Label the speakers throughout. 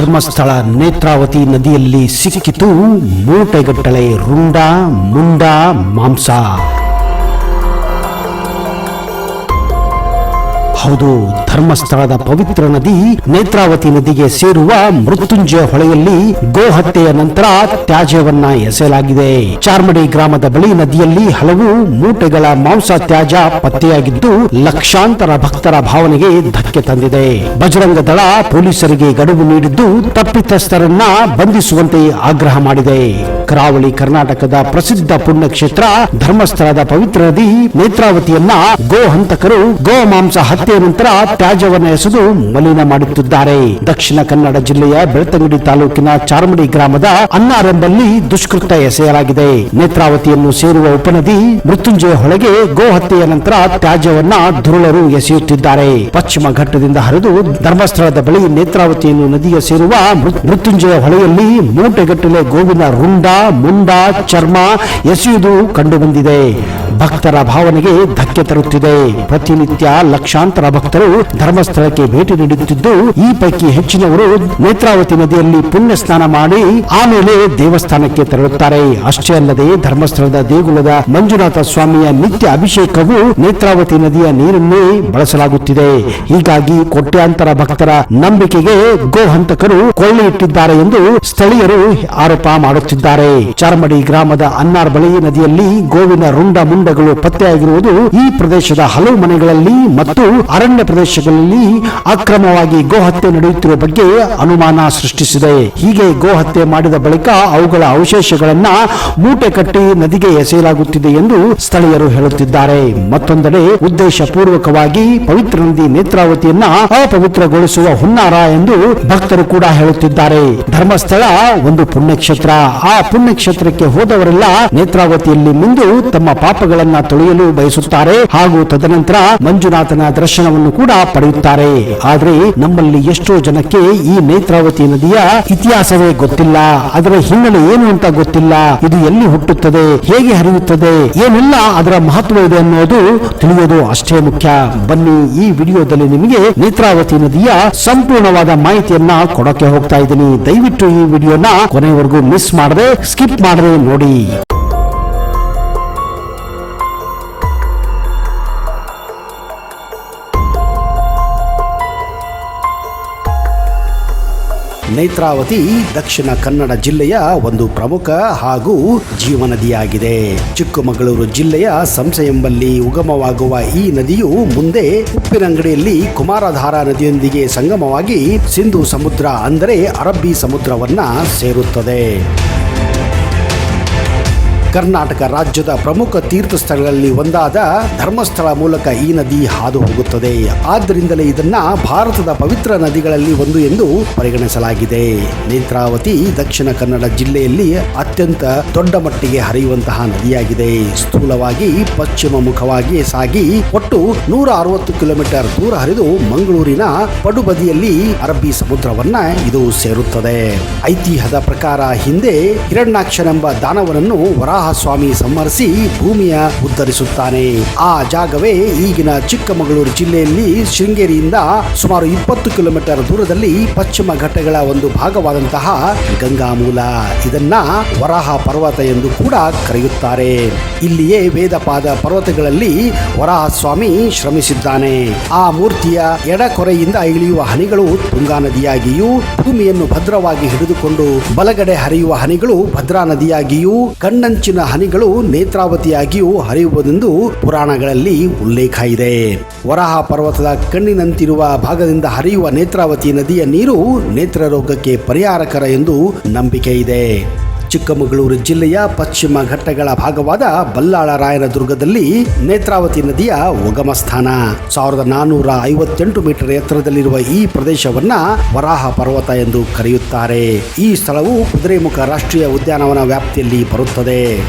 Speaker 1: ಧರ್ಮಸ್ಥಳ ನೇತ್ರಾವತಿ ನದಿಯಲ್ಲಿ ಸಿಕ್ಕಿತು ಮೂಟೆಗಟ್ಟಲೆ ರುಂಡ ಮುಂಡ ಮಾಂಸ. ಹೌದು, ಧರ್ಮಸ್ಥಳದ ಪವಿತ್ರ ನದಿ ನೇತ್ರಾವತಿ ನದಿಗೆ ಸೇರುವ ಮೃತ್ಯುಂಜಯ ಹೊಳೆಯಲ್ಲಿ ಗೋಹತ್ಯೆಯ ನಂತರ ತ್ಯಾಜ್ಯವನ್ನ ಎಸೆಯಲಾಗಿದೆ. ಚಾರ್ಮಡಿ ಗ್ರಾಮದ ಬಳಿ ನದಿಯಲ್ಲಿ ಹಲವು ಮೂಟೆಗಳ ಮಾಂಸ ತ್ಯಾಜ್ಯ ಪತ್ತೆಯಾಗಿದ್ದು ಲಕ್ಷಾಂತರ ಭಕ್ತರ ಭಾವನೆಗೆ ಧಕ್ಕೆ ತಂದಿದೆ. ಬಜರಂಗ ದಳ ಪೊಲೀಸರಿಗೆ ಗಡುವು ನೀಡಿದ್ದು ತಪ್ಪಿತಸ್ಥರನ್ನ ಬಂಧಿಸುವಂತೆ ಆಗ್ರಹ ಮಾಡಿದೆ. ಕರಾವಳಿ ಕರ್ನಾಟಕದ ಪ್ರಸಿದ್ಧ ಪುಣ್ಯಕ್ಷೇತ್ರ ಧರ್ಮಸ್ಥಳದ ಪವಿತ್ರ ನದಿ ನೇತ್ರಾವತಿಯನ್ನ ಗೋ ಹಂತಕರು ಗೋ ಮಾಂಸ ಹತ್ಯೆ ನಂತರ ತ್ಯಾಜ್ಯವನ್ನು ಎಸೆದು ಮಲಿನ ಮಾಡುತ್ತಿದ್ದಾರೆ. ದಕ್ಷಿಣ ಕನ್ನಡ ಜಿಲ್ಲೆಯ ಬೆಳ್ತಂಗಡಿ ತಾಲೂಕಿನ ಚಾರ್ಮಡಿ ಗ್ರಾಮದ ಅನ್ನಾರೆಂಬಲ್ಲಿ ದುಷ್ಕೃತ್ಯ ಎಸೆಯಲಾಗಿದೆ. ನೇತ್ರಾವತಿಯನ್ನು ಸೇರುವ ಉಪನದಿ ಮೃತ್ಯುಂಜಯ ಹೊಳೆಗೆ ಗೋ ಹತ್ಯೆಯ ನಂತರ ತ್ಯಾಜ್ಯವನ್ನ ದುರುಳರು ಎಸೆಯುತ್ತಿದ್ದಾರೆ. ಪಶ್ಚಿಮ ಘಟ್ಟದಿಂದ ಹರಿದು ಧರ್ಮಸ್ಥಳದ ಬಳಿ ನೇತ್ರಾವತಿಯನ್ನು ನದಿಗೆ ಸೇರುವ ಮೃತ್ಯುಂಜಯ ಹೊಳೆಯಲ್ಲಿ ಮೂಟೆಗಟ್ಟಲೆ ಗೋವಿನ ರುಂಡ ಮುಂಡ ಚರ್ಮ ಎಸೆಯುವುದು ಕಂಡುಬಂದಿದೆ. ಭಕ್ತರ ಭಾವನೆಗೆ ಧಕ್ಕೆ ತರುತ್ತಿದೆ. ಪ್ರತಿನಿತ್ಯ ಲಕ್ಷಾಂತರ ಭಕ್ತರು ಧರ್ಮಸ್ಥಳಕ್ಕೆ ಭೇಟಿ ನೀಡುತ್ತಿದ್ದು ಈ ಪೈಕಿ ಹೆಚ್ಚಿನವರು ನೇತ್ರಾವತಿ ನದಿಯಲ್ಲಿ ಪುಣ್ಯ ಸ್ನಾನ ಮಾಡಿ ಆಮೇಲೆ ದೇವಸ್ಥಾನಕ್ಕೆ ತೆರಳುತ್ತಾರೆ. ಅಷ್ಟೇ ಅಲ್ಲದೆ ಧರ್ಮಸ್ಥಳದ ದೇಗುಲದ ಮಂಜುನಾಥ ಸ್ವಾಮಿಯ ನಿತ್ಯ ಅಭಿಷೇಕವು ನೇತ್ರಾವತಿ ನದಿಯ ನೀರನ್ನೇ ಬಳಸಲಾಗುತ್ತಿದೆ. ಹೀಗಾಗಿ ಕೋಟ್ಯಾಂತರ ಭಕ್ತರ ನಂಬಿಕೆಗೆ ಗೋ ಹಂತಕರು ಕೊಳ್ಳೆ ಇಟ್ಟಿದ್ದಾರೆ ಎಂದು ಸ್ಥಳೀಯರು ಆರೋಪ ಮಾಡುತ್ತಿದ್ದಾರೆ. ಚಾರ್ಮಡಿ ಗ್ರಾಮದ ಅನ್ನಾರ್ ಬಳಿ ನದಿಯಲ್ಲಿ ಗೋವಿನ ರುಂಡ ಮುಂಡಗಳು ಪತ್ತೆಯಾಗಿರುವುದು ಈ ಪ್ರದೇಶದ ಹಲವು ಮನೆಗಳಲ್ಲಿ ಮತ್ತು ಅರಣ್ಯ ಪ್ರದೇಶಗಳಲ್ಲಿ ಅಕ್ರಮವಾಗಿ ಗೋಹತ್ಯೆ ನಡೆಯುತ್ತಿರುವ ಬಗ್ಗೆ ಅನುಮಾನ ಸೃಷ್ಟಿಸಿದೆ. ಹೀಗೆ ಗೋಹತ್ಯೆ ಮಾಡಿದ ಬಳಿಕ ಅವುಗಳ ಅವಶೇಷಗಳನ್ನ ಮೂಟೆ ಕಟ್ಟಿ ನದಿಗೆ ಎಸೆಯಲಾಗುತ್ತಿದೆ ಎಂದು ಸ್ಥಳೀಯರು ಹೇಳುತ್ತಿದ್ದಾರೆ. ಮತ್ತೊಂದೆಡೆ ಉದ್ದೇಶ ಪೂರ್ವಕವಾಗಿ ಪವಿತ್ರ ನದಿ ನೇತ್ರಾವತಿಯನ್ನ ಅಪವಿತ್ರಗೊಳಿಸುವ ಹುನ್ನಾರ ಎಂದು ಭಕ್ತರು ಕೂಡ ಹೇಳುತ್ತಿದ್ದಾರೆ. ಧರ್ಮಸ್ಥಳ ಒಂದು ಪುಣ್ಯಕ್ಷೇತ್ರ. ಆ ಪುಣ್ಯಕ್ಷೇತ್ರಕ್ಕೆ ಹೋದವರೆಲ್ಲ ನೇತ್ರಾವತಿಯಲ್ಲಿ ಮಿಂದು ತಮ್ಮ ಪಾಪಗಳನ್ನ ತೊಳೆಯಲು ಬಯಸುತ್ತಾರೆ ಹಾಗೂ ತದನಂತರ ಮಂಜುನಾಥನ ದರ್ಶನವನ್ನು ಕೂಡ ಪಡೆಯುತ್ತಾರೆ. ಆದ್ರೆ ನಮ್ಮಲ್ಲಿ ಎಷ್ಟೋ ಜನಕ್ಕೆ ಈ ನೇತ್ರಾವತಿ ನದಿಯ ಇತಿಹಾಸವೇ ಗೊತ್ತಿಲ್ಲ. ಅದರ ಹಿನ್ನೆಲೆ ಏನು ಅಂತ ಗೊತ್ತಿಲ್ಲ. ಇದು ಎಲ್ಲಿ ಹುಟ್ಟುತ್ತದೆ, ಹೇಗೆ ಹರಿಯುತ್ತದೆ, ಏನೆಲ್ಲ ಅದರ ಮಹತ್ವ ಇದೆ ಅನ್ನೋದು ತಿಳಿಯೋದು ಅಷ್ಟೇ ಮುಖ್ಯ. ಬನ್ನಿ, ಈ ವಿಡಿಯೋದಲ್ಲಿ ನಿಮಗೆ ನೇತ್ರಾವತಿ ನದಿಯ ಸಂಪೂರ್ಣವಾದ ಮಾಹಿತಿಯನ್ನ ಕೊಡಕ್ಕೆ ಹೋಗ್ತಾ ಇದ್ದೀನಿ. ದಯವಿಟ್ಟು ಈ ವಿಡಿಯೋನ ಕೊನೆವರೆಗೂ ಮಿಸ್ ಮಾಡದೆ ಸ್ಕಿಪ್ ಮಾಡದೆ ನೋಡಿ. ನೇತ್ರಾವತಿ ದಕ್ಷಿಣ ಕನ್ನಡ ಜಿಲ್ಲೆಯ ಒಂದು ಪ್ರಮುಖ ಹಾಗೂ ಜೀವನದಿಯಾಗಿದೆ. ಚಿಕ್ಕಮಗಳೂರು ಜಿಲ್ಲೆಯ ಸಂಸೆ ಎಂಬಲ್ಲಿ ಉಗಮವಾಗುವ ಈ ನದಿಯು ಮುಂದೆ ಉಪ್ಪಿನಂಗಡಿಯಲ್ಲಿ ಕುಮಾರಧಾರಾ ನದಿಯೊಂದಿಗೆ ಸಂಗಮವಾಗಿ ಸಿಂಧೂ ಸಮುದ್ರ ಅಂದರೆ ಅರಬ್ಬಿ ಸಮುದ್ರವನ್ನ ಸೇರುತ್ತದೆ. ಕರ್ನಾಟಕ ರಾಜ್ಯದ ಪ್ರಮುಖ ತೀರ್ಥ ಸ್ಥಳಗಳಲ್ಲಿ ಒಂದಾದ ಧರ್ಮಸ್ಥಳ ಮೂಲಕ ಈ ನದಿ ಹಾದು ಹೋಗುತ್ತದೆ. ಆದ್ದರಿಂದಲೇ ಇದನ್ನ ಭಾರತದ ಪವಿತ್ರ ನದಿಗಳಲ್ಲಿ ಒಂದು ಎಂದು ಪರಿಗಣಿಸಲಾಗಿದೆ. ನೇತ್ರಾವತಿ ದಕ್ಷಿಣ ಕನ್ನಡ ಜಿಲ್ಲೆಯಲ್ಲಿ ಅತ್ಯಂತ ದೊಡ್ಡ ಮಟ್ಟಿಗೆ ಹರಿಯುವಂತಹ ನದಿಯಾಗಿದೆ. ಸ್ಥೂಲವಾಗಿ ಪಶ್ಚಿಮ ಮುಖವಾಗಿ ಸಾಗಿ ಒಟ್ಟು 160 ಕಿಲೋಮೀಟರ್ ದೂರ ಹರಿದು ಮಂಗಳೂರಿನ ಪಡುಬದಿಯಲ್ಲಿ ಅರಬ್ಬಿ ಸಮುದ್ರವನ್ನ ಇದು ಸೇರುತ್ತದೆ. ಐತಿಹ್ಯದ ಪ್ರಕಾರ ಹಿಂದೆ ಹಿರಣ್ಯಾಕ್ಷನೆಂಬ ದಾನವನನ್ನು ವರಾಹ ಸ್ವಾಮಿ ಸಂಹರಿಸಿ ಭೂಮಿಯ ಉದ್ಧರಿಸುತ್ತಾನೆ. ಆ ಜಾಗವೇ ಈಗಿನ ಚಿಕ್ಕಮಗಳೂರು ಜಿಲ್ಲೆಯಲ್ಲಿ ಶೃಂಗೇರಿಯಿಂದ ಸುಮಾರು 20 ಕಿಲೋಮೀಟರ್ ದೂರದಲ್ಲಿ ಪಶ್ಚಿಮ ಘಟ್ಟಗಳ ಒಂದು ಭಾಗವಾದಂತಹ ಗಂಗಾಮೂಲ. ಇದನ್ನ ವರಾಹ ಪರ್ವತ ಎಂದು ಕೂಡ ಕರೆಯುತ್ತಾರೆ. ಇಲ್ಲಿಯೇ ವೇದಪಾದ ಪರ್ವತಗಳಲ್ಲಿ ವರಾಹ ಸ್ವಾಮಿ ಶ್ರಮಿಸಿದ್ದಾನೆ. ಆ ಮೂರ್ತಿಯ ಎಡಕೊರೆಯಿಂದ ಇಳಿಯುವ ಹನಿಗಳು ತುಂಗಾ ನದಿಯಾಗಿಯೂ, ಭೂಮಿಯನ್ನು ಭದ್ರವಾಗಿ ಹಿಡಿದುಕೊಂಡು ಬಲಗಡೆ ಹರಿಯುವ ಹನಿಗಳು ಭದ್ರಾ ನದಿಯಾಗಿಯೂ, ಕಣ್ಣಂಚಿನ ಹನಿಗಳು ನೇತ್ರಾವತಿಯಾಗಿಯೂ ಹರಿಯುವುದೆಂದು ಪುರಾಣಗಳಲ್ಲಿ ಉಲ್ಲೇಖ ಇದೆ. ವರಾಹ ಪರ್ವತದ ಕಣ್ಣಿನಂತಿರುವ ಭಾಗದಿಂದ ಹರಿಯುವ ನೇತ್ರಾವತಿ ನದಿಯ ನೀರು ನೇತ್ರ ರೋಗಕ್ಕೆ ಪರಿಹಾರಕರ ಎಂದು ನಂಬಿಕೆ ಇದೆ. ಚಿಕ್ಕಮಗಳೂರು ಜಿಲ್ಲೆಯ ಪಶ್ಚಿಮ ಘಟ್ಟಗಳ ಭಾಗವಾದ ಬಲ್ಲಾಳ ರಾಯನ ದುರ್ಗದಲ್ಲಿ ನೇತ್ರಾವತಿ ನದಿಯ ಉಗಮ ಸ್ಥಾನ. 1458 ಮೀಟರ್ ಎತ್ತರದಲ್ಲಿರುವ ಈ ಪ್ರದೇಶವನ್ನ ವರಾಹ ಪರ್ವತ ಎಂದು ಕರೆಯುತ್ತಾರೆ. ಈ ಸ್ಥಳವು ಕುದುರೆಮುಖ ರಾಷ್ಟ್ರೀಯ ಉದ್ಯಾನವನ ವ್ಯಾಪ್ತಿಯಲ್ಲಿ ಬರುತ್ತದೆ.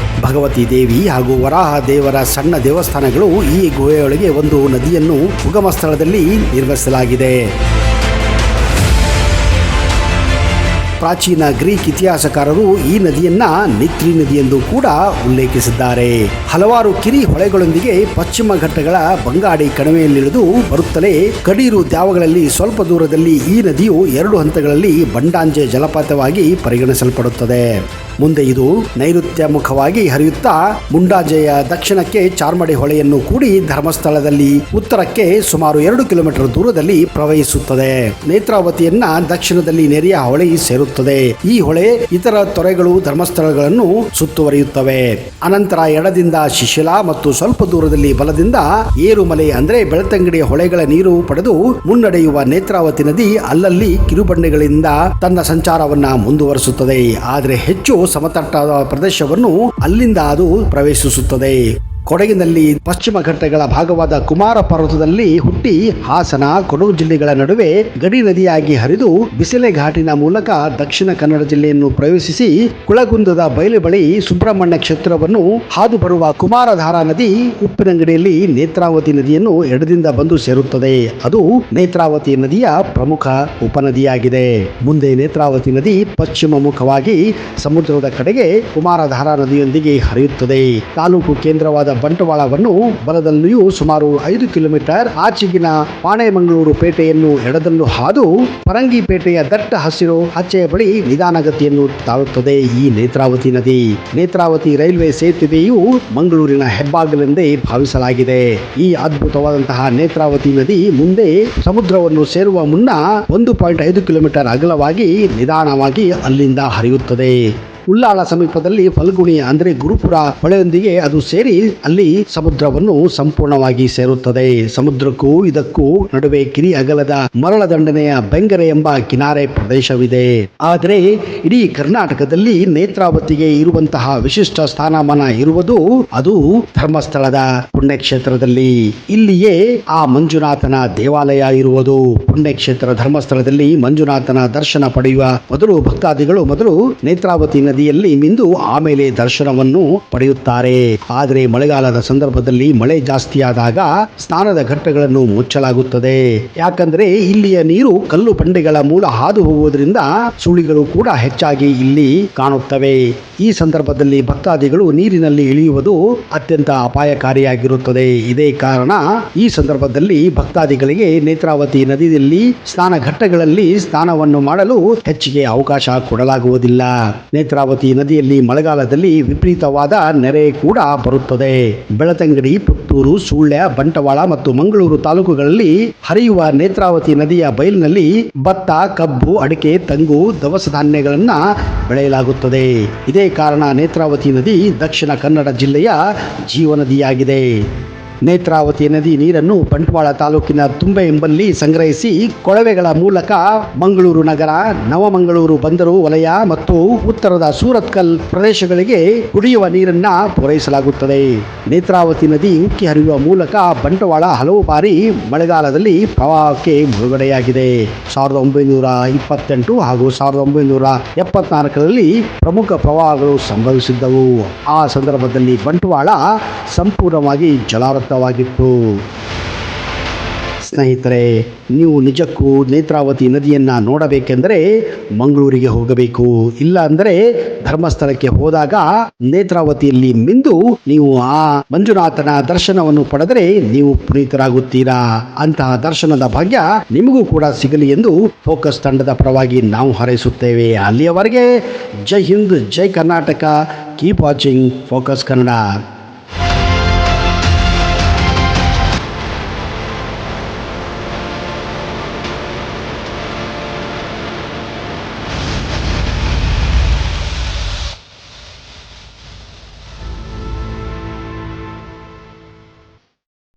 Speaker 1: ಭಗವತಿ ದೇವಿ ಹಾಗೂ ವರಾಹ ದೇವರ ಸಣ್ಣ ದೇವಸ್ಥಾನಗಳು ಈ ಗುಹೆಯೊಳಗೆ ಒಂದು ನದಿಯನ್ನು ಉಗಮ ಸ್ಥಳದಲ್ಲಿ ನಿರ್ಮಿಸಲಾಗಿದೆ. ಪ್ರಾಚೀನ ಗ್ರೀಕ್ ಇತಿಹಾಸಕಾರರು ಈ ನದಿಯನ್ನ ನಿತ್ರಿ ನದಿ ಎಂದು ಕೂಡ ಉಲ್ಲೇಖಿಸಿದ್ದಾರೆ. ಹಲವಾರು ಕಿರಿ ಹೊಳೆಗಳೊಂದಿಗೆ ಪಶ್ಚಿಮ ಘಟ್ಟಗಳ ಬಂಗಾಡಿ ಕಣಿವೆಯಲ್ಲಿಳಿದು ಬರುತ್ತಲೇ ಕಡೀರು ದ್ಯಾವಗಳಲ್ಲಿ ಸ್ವಲ್ಪ ದೂರದಲ್ಲಿ ಈ ನದಿಯು 2 ಹಂತಗಳಲ್ಲಿ ಬಂಡಾಂಜೆ ಜಲಪಾತವಾಗಿ ಪರಿಗಣಿಸಲ್ಪಡುತ್ತದೆ. ಮುಂದೆ ಇದು ನೈಋತ್ಯ ಮುಖವಾಗಿ ಹರಿಯುತ್ತಾ ಮುಂಡಾಜೆಯ ದಕ್ಷಿಣಕ್ಕೆ ಚಾರ್ಮಡಿ ಹೊಳೆಯನ್ನು ಕೂಡಿ ಧರ್ಮಸ್ಥಳದಲ್ಲಿ ಉತ್ತರಕ್ಕೆ ಸುಮಾರು 2 ಕಿಲೋಮೀಟರ್ ದೂರದಲ್ಲಿ ಪ್ರವಹಿಸುತ್ತದೆ. ನೇತ್ರಾವತಿಯನ್ನ ದಕ್ಷಿಣದಲ್ಲಿ ನೆರೆಯ ಹೊಳೆ ಸೇರುತ್ತದೆ. ಈ ಹೊಳೆ ಇತರ ತೊರೆಗಳು ಧರ್ಮಸ್ಥಳಗಳನ್ನು ಸುತ್ತುವರಿಯುತ್ತವೆ. ಅನಂತರ ಎಡದಿಂದ ಶಿಶಿಲ ಮತ್ತು ಸ್ವಲ್ಪ ದೂರದಲ್ಲಿ ಬಲದಿಂದ ಏರುಮಲೆ ಅಂದ್ರೆ ಬೆಳ್ತಂಗಡಿಯ ಹೊಳೆಗಳ ನೀರು ಪಡೆದು ಮುನ್ನಡೆಯುವ ನೇತ್ರಾವತಿ ನದಿ ಅಲ್ಲಲ್ಲಿ ಕಿರುಬಂಡೆಗಳಿಂದ ತನ್ನ ಸಂಚಾರವನ್ನ ಮುಂದುವರಿಸುತ್ತದೆ. ಆದರೆ ಹೆಚ್ಚು ಸಮತಟ್ಟಾದ ಪ್ರದೇಶವನ್ನು ಅಲ್ಲಿಂದ ಅದು ಪ್ರವೇಶಿಸುತ್ತದೆ. ಕೊಡಗಿನಲ್ಲಿ ಪಶ್ಚಿಮ ಘಟ್ಟಗಳ ಭಾಗವಾದ ಕುಮಾರ ಪರ್ವತದಲ್ಲಿ ಹುಟ್ಟಿ ಹಾಸನ, ಕೊಡಗು ಜಿಲ್ಲೆಗಳ ನಡುವೆ ಗಡಿ ನದಿಯಾಗಿ ಹರಿದು ಬಿಸಿಲೆ ಘಾಟಿನ ಮೂಲಕ ದಕ್ಷಿಣ ಕನ್ನಡ ಜಿಲ್ಲೆಯನ್ನು ಪ್ರವೇಶಿಸಿ ಕುಳಗುಂದದ ಬಯಲು ಬಳಿ ಸುಬ್ರಹ್ಮಣ್ಯ ಕ್ಷೇತ್ರವನ್ನು ಹಾದು ಬರುವ ಕುಮಾರಧಾರಾ ನದಿ ಉಪ್ಪಿನಂಗಡಿಯಲ್ಲಿ ನೇತ್ರಾವತಿ ನದಿಯನ್ನು ಎಡದಿಂದ ಬಂದು ಸೇರುತ್ತದೆ. ಅದು ನೇತ್ರಾವತಿ ನದಿಯ ಪ್ರಮುಖ ಉಪನದಿಯಾಗಿದೆ. ಮುಂದೆ ನೇತ್ರಾವತಿ ನದಿ ಪಶ್ಚಿಮ ಮುಖವಾಗಿ ಸಮುದ್ರದ ಕಡೆಗೆ ಕುಮಾರಧಾರಾ ನದಿಯೊಂದಿಗೆ ಹರಿಯುತ್ತದೆ. ತಾಲೂಕು ಕೇಂದ್ರವಾದ ಬಂಟ್ವಾಳವನ್ನು ಬಲದಲ್ಲಿಯೂ ಸುಮಾರು 5 ಕಿಲೋಮೀಟರ್ ಆಚೆಗಿನ ಪಾಣೆಮಂಗಳೂರು ಪೇಟೆಯನ್ನು ಎಡದಲ್ಲೂ ಹಾದು ಪರಂಗಿಪೇಟೆಯ ದಟ್ಟ ಹಸಿರು ಹಚ್ಚೆಯ ಬಳಿ ನಿಧಾನಗತಿಯನ್ನು ತಾಳುತ್ತದೆ ಈ ನೇತ್ರಾವತಿ ನದಿ. ನೇತ್ರಾವತಿ ರೈಲ್ವೆ ಸೇತುವೆಯು ಮಂಗಳೂರಿನ ಹೆಬ್ಬಾಗಿಲೆಂದೇ ಭಾವಿಸಲಾಗಿದೆ. ಈ ಅದ್ಭುತವಾದಂತಹ ನೇತ್ರಾವತಿ ನದಿ ಮುಂದೆ ಸಮುದ್ರವನ್ನು ಸೇರುವ ಮುನ್ನ 1.5 ಕಿಲೋಮೀಟರ್ ಅಗಲವಾಗಿ ನಿಧಾನವಾಗಿ ಅಲ್ಲಿಂದ ಹರಿಯುತ್ತದೆ. ಉಳ್ಳಾಳ ಸಮೀಪದಲ್ಲಿ ಫಲ್ಗುಣಿ ಅಂದ್ರೆ ಗುರುಪುರ ಹೊಳೆಯೊಂದಿಗೆ ಅದು ಸೇರಿ ಅಲ್ಲಿ ಸಮುದ್ರವನ್ನು ಸಂಪೂರ್ಣವಾಗಿ ಸೇರುತ್ತದೆ. ಸಮುದ್ರಕ್ಕೂ ಇದಕ್ಕೂ ನಡುವೆ ಕಿರಿ ಅಗಲದ ಮರಳ ದಂಡನೆಯ ಬೆಂಗರೆ ಎಂಬ ಕಿನಾರೆ ಪ್ರದೇಶವಿದೆ. ಆದರೆ ಇಡೀ ಕರ್ನಾಟಕದಲ್ಲಿ ನೇತ್ರಾವತಿಗೆ ಇರುವಂತಹ ವಿಶಿಷ್ಟ ಸ್ಥಾನಮಾನ ಇರುವುದು ಅದು ಧರ್ಮಸ್ಥಳದ ಪುಣ್ಯಕ್ಷೇತ್ರದಲ್ಲಿ. ಇಲ್ಲಿಯೇ ಆ ಮಂಜುನಾಥನ ದೇವಾಲಯ ಇರುವುದು. ಪುಣ್ಯಕ್ಷೇತ್ರ ಧರ್ಮಸ್ಥಳದಲ್ಲಿ ಮಂಜುನಾಥನ ದರ್ಶನ ಪಡೆಯುವ ಮೊದಲು ಭಕ್ತಾದಿಗಳು ಮೊದಲು ನೇತ್ರಾವತಿ ನದಿಯಲ್ಲಿ ಮಿಂದು ಆಮೇಲೆ ದರ್ಶನವನ್ನು ಪಡೆಯುತ್ತಾರೆ. ಆದರೆ ಮಳೆಗಾಲದ ಸಂದರ್ಭದಲ್ಲಿ ಮಳೆ ಜಾಸ್ತಿಯಾದಾಗ ಸ್ನಾನದ ಘಟ್ಟಗಳನ್ನು ಮುಚ್ಚಲಾಗುತ್ತದೆ. ಯಾಕಂದ್ರೆ ಇಲ್ಲಿಯ ನೀರು ಕಲ್ಲು ಬಂಡೆಗಳ ಮೂಲ ಹಾದು ಹೋಗುವುದರಿಂದ ಸುಳಿಗಳು ಕೂಡ ಹೆಚ್ಚಾಗಿ ಇಲ್ಲಿ ಕಾಣುತ್ತವೆ. ಈ ಸಂದರ್ಭದಲ್ಲಿ ಭಕ್ತಾದಿಗಳು ನೀರಿನಲ್ಲಿ ಇಳಿಯುವುದು ಅತ್ಯಂತ ಅಪಾಯಕಾರಿಯಾಗಿರುತ್ತದೆ. ಇದೇ ಕಾರಣ ಈ ಸಂದರ್ಭದಲ್ಲಿ ಭಕ್ತಾದಿಗಳಿಗೆ ನೇತ್ರಾವತಿ ನದಿಯಲ್ಲಿ ಸ್ನಾನ ಘಟ್ಟಗಳಲ್ಲಿ ಸ್ನಾನವನ್ನು ಮಾಡಲು ಹೆಚ್ಚಿಗೆ ಅವಕಾಶ ಕೊಡಲಾಗುವುದಿಲ್ಲ. ನೇತ್ರಾವತಿ ನದಿಯಲ್ಲಿ ಮಳೆಗಾಲದಲ್ಲಿ ವಿಪರೀತವಾದ ನೆರೆ ಕೂಡ ಬರುತ್ತದೆ. ಬೆಳತಂಗಡಿ, ಪುತ್ತೂರು, ಸುಳ್ಯ, ಬಂಟ್ವಾಳ ಮತ್ತು ಮಂಗಳೂರು ತಾಲೂಕುಗಳಲ್ಲಿ ಹರಿಯುವ ನೇತ್ರಾವತಿ ನದಿಯ ಬಯಲಿನಲ್ಲಿ ಭತ್ತ, ಕಬ್ಬು, ಅಡಿಕೆ, ತಂಗು, ದವಸ ಧಾನ್ಯಗಳನ್ನ ಬೆಳೆಯಲಾಗುತ್ತದೆ. ಇದೇ ಕಾರಣ ನೇತ್ರಾವತಿ ನದಿ ದಕ್ಷಿಣ ಕನ್ನಡ ಜಿಲ್ಲೆಯ ಜೀವನದಿಯಾಗಿದೆ. ನೇತ್ರಾವತಿ ನದಿ ನೀರನ್ನು ಬಂಟ್ವಾಳ ತಾಲೂಕಿನ ತುಂಬೆ ಎಂಬಲ್ಲಿ ಸಂಗ್ರಹಿಸಿ ಕೊಳವೆಗಳ ಮೂಲಕ ಮಂಗಳೂರು ನಗರ, ನವಮಂಗಳೂರು ಬಂದರು ವಲಯ ಮತ್ತು ಉತ್ತರದ ಸೂರತ್ಕಲ್ ಪ್ರದೇಶಗಳಿಗೆ ಕುಡಿಯುವ ನೀರನ್ನ ಪೂರೈಸಲಾಗುತ್ತದೆ. ನೇತ್ರಾವತಿ ನದಿ ಉಕ್ಕಿ ಹರಿಯುವ ಮೂಲಕ ಬಂಟ್ವಾಳ ಹಲವು ಬಾರಿ ಮಳೆಗಾಲದಲ್ಲಿ ಪ್ರವಾಹಕ್ಕೆ ಮುಳುಗಡೆಯಾಗಿದೆ. 1928 ಹಾಗೂ 1974ರಲ್ಲಿ ಪ್ರಮುಖ ಪ್ರವಾಹಗಳು ಸಂಭವಿಸಿದ್ದವು. ಆ ಸಂದರ್ಭದಲ್ಲಿ ಬಂಟ್ವಾಳ ಸಂಪೂರ್ಣವಾಗಿ ಜಲಾವೃತವಾಗಿತ್ತು. ಸ್ನೇಹಿತರೆ, ನೀವು ನಿಜಕ್ಕೂ ನೇತ್ರಾವತಿ ನದಿಯನ್ನು ನೋಡಬೇಕೆಂದರೆ ಮಂಗಳೂರಿಗೆ ಹೋಗಬೇಕು. ಇಲ್ಲ ಅಂದರೆ ಧರ್ಮಸ್ಥಳಕ್ಕೆ ಹೋದಾಗ ನೇತ್ರಾವತಿಯಲ್ಲಿ ಮಿಂದು ನೀವು ಆ ಮಂಜುನಾಥನ ದರ್ಶನವನ್ನು ಪಡೆದರೆ ನೀವು ಪುನೀತರಾಗುತ್ತೀರಾ. ಅಂತಹ ದರ್ಶನದ ಭಾಗ್ಯ ನಿಮಗೂ ಕೂಡ ಸಿಗಲಿ ಎಂದು ಫೋಕಸ್ ತಂಡದ ಪರವಾಗಿ ನಾವು ಹಾರೈಸುತ್ತೇವೆ. ಅಲ್ಲಿಯವರೆಗೆ Jai Hind, Jai Karnataka. Keep watching focus Kannada.